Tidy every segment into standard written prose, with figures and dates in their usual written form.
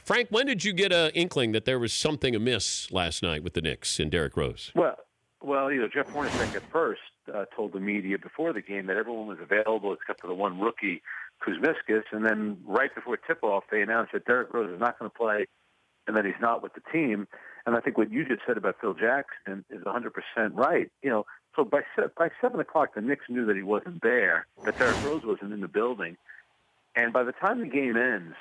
Frank, when did you get an inkling that there was something amiss last night with the Knicks and Derrick Rose? Well, Jeff Hornacek at first told the media before the game that everyone was available except for the one rookie, Kuzmiskas, and then right before tip-off, they announced that Derrick Rose is not going to play and that he's not with the team. And I think what you just said about Phil Jackson is 100% right. So by 7 o'clock, the Knicks knew that he wasn't there, that Derrick Rose wasn't in the building. And by the time the game ends,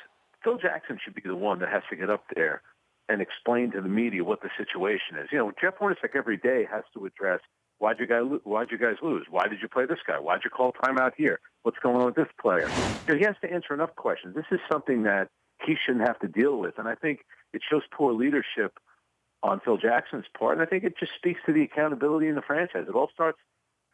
Phil Jackson should be the one that has to get up there and explain to the media what the situation is. Jeff Hornacek every day has to address, why'd you guys lose? Why did you play this guy? Why'd you call timeout here? What's going on with this player? He has to answer enough questions. This is something that he shouldn't have to deal with. And I think it shows poor leadership on Phil Jackson's part. And I think it just speaks to the accountability in the franchise. It all starts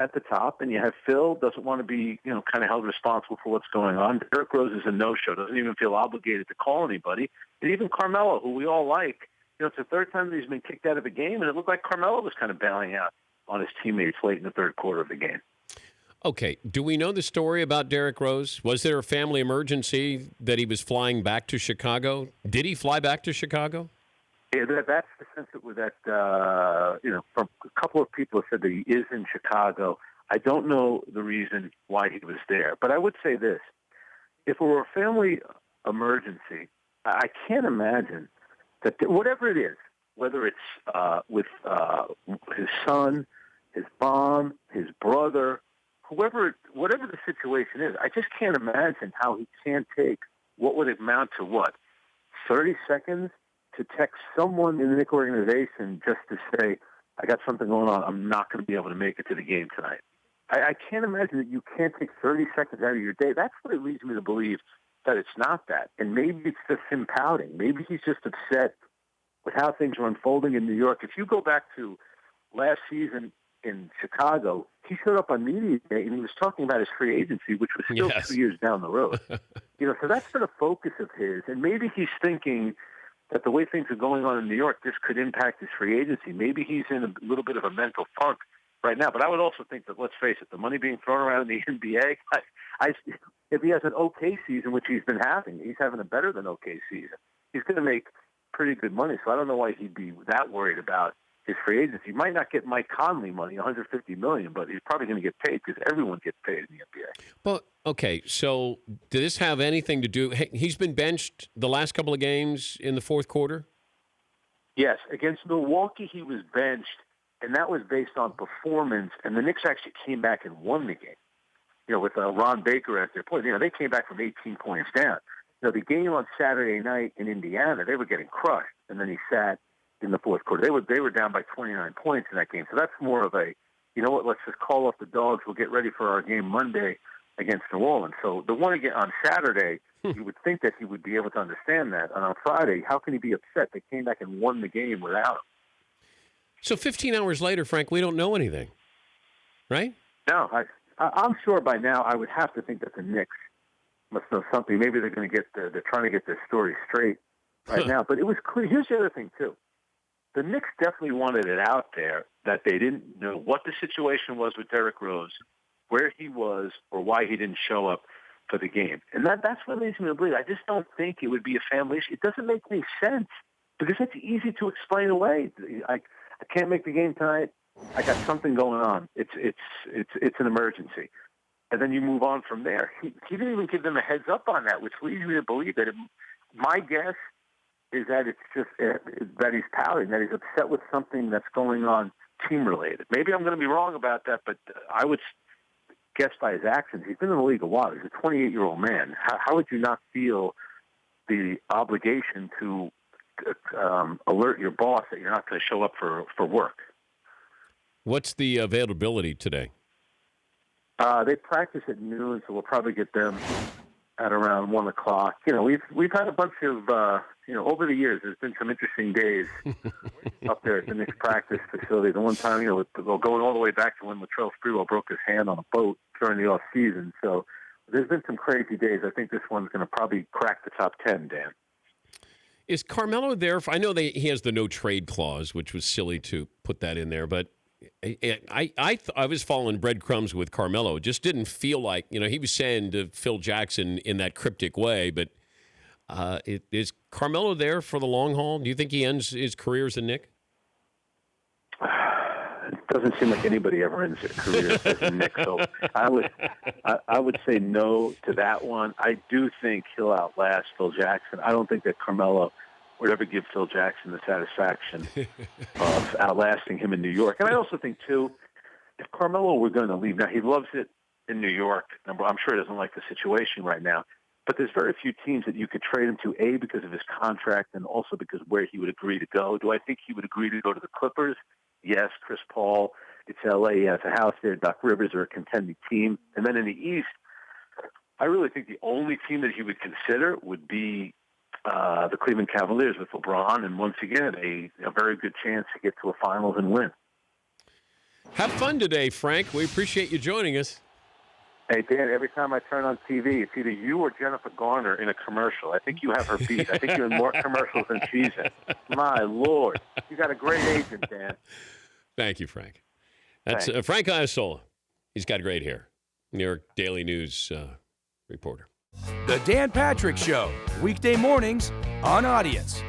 at the top, and you have Phil doesn't want to be, kind of held responsible for what's going on. Derrick Rose is a no-show, doesn't even feel obligated to call anybody. And even Carmelo, who we all like, it's the third time that he's been kicked out of a game, and it looked like Carmelo was kind of bailing out on his teammates late in the third quarter of the game. Okay, do we know the story about Derrick Rose? Was there a family emergency that he was flying back to Chicago? Did he fly back to Chicago? Yeah, that's the sense from a couple of people have said that he is in Chicago. I don't know the reason why he was there. But I would say this. If it were a family emergency, I can't imagine that whatever it is, whether it's with his son, his mom, his brother, whatever the situation is, I just can't imagine how he can't take what would amount to 30 seconds to text someone in the Knicks organization just to say, I got something going on. I'm not going to be able to make it to the game tonight. I can't imagine that you can't take 30 seconds out of your day. That's what it leads me to believe that it's not that. And maybe it's just him pouting. Maybe he's just upset with how things are unfolding in New York. If you go back to last season in Chicago, he showed up on media day and he was talking about his free agency, which was still 2 years down the road. So that's been a focus of his. And maybe he's thinking that the way things are going on in New York, this could impact his free agency. Maybe he's in a little bit of a mental funk right now. But I would also think that, let's face it, the money being thrown around in the NBA, if he has an okay season, which he's been having, he's having a better than okay season, he's going to make pretty good money. So I don't know why he'd be that worried about his free agency. He might not get Mike Conley money, $150 million, but he's probably going to get paid because everyone gets paid in the NBA. Well, okay, so did this have anything to do? He's been benched the last couple of games in the fourth quarter? Yes, against Milwaukee he was benched, and that was based on performance, and the Knicks actually came back and won the game, with Ron Baker as their point. They came back from 18 points down. The game on Saturday night in Indiana, they were getting crushed, and then he sat in the fourth quarter. They were down by 29 points in that game. So that's more of a, let's just call off the dogs. We'll get ready for our game Monday against New Orleans. So the one again on Saturday, you would think that he would be able to understand that. And on Friday, how can he be upset? They came back and won the game without him. So 15 hours later, Frank, we don't know anything, right? No, I'm sure by now I would have to think that the Knicks must know something. Maybe they're going to they're trying to get their story straight right now. But it was clear. Here's the other thing, too. The Knicks definitely wanted it out there that they didn't know what the situation was with Derrick Rose, where he was, or why he didn't show up for the game. And that's what leads me to believe. I just don't think it would be a family issue. It doesn't make any sense because it's easy to explain away. I can't make the game tonight. I got something going on. It's an emergency. And then you move on from there. He didn't even give them a heads up on that, which leads me to believe that my guess is that it's just that he's pouting, that he's upset with something that's going on team-related. Maybe I'm going to be wrong about that, but I would guess by his actions, he's been in the league a while. He's a 28-year-old man. How would you not feel the obligation to alert your boss that you're not going to show up for work? What's the availability today? They practice at noon, so we'll probably get them at around 1 o'clock. We've had a bunch of over the years. There's been some interesting days up there at the Knicks practice facility. The one time, going all the way back to when Latrell Sprewell broke his hand on a boat during the off season. So there's been some crazy days. I think this one's going to probably crack the top 10, Dan. Is Carmelo there? I know he has the no trade clause, which was silly to put that in there, but I was following breadcrumbs with Carmelo. It just didn't feel like, he was saying to Phil Jackson in that cryptic way, but Is Carmelo there for the long haul? Do you think he ends his career as a Knick? It doesn't seem like anybody ever ends their career as a Knick. So I would say no to that one. I do think he'll outlast Phil Jackson. I don't think that Carmelo would ever give Phil Jackson the satisfaction of outlasting him in New York. And I also think, too, if Carmelo were going to leave, now he loves it in New York. I'm sure he doesn't like the situation right now. But there's very few teams that you could trade him to, A, because of his contract and also because where he would agree to go. Do I think he would agree to go to the Clippers? Yes, Chris Paul. It's L.A. He has a house there. Doc Rivers are a contending team. And then in the East, I really think the only team that he would consider would be the Cleveland Cavaliers with LeBron. And once again, a very good chance to get to a finals and win. Have fun today, Frank. We appreciate you joining us. Hey, Dan, every time I turn on TV, it's either you or Jennifer Garner in a commercial. I think you have her beat. I think you're in more commercials than she's in. My Lord. You got a great agent, Dan. Thank you, Frank. That's Frank Isola. He's got great hair. New York Daily News reporter. The Dan Patrick Show, weekday mornings on Audience.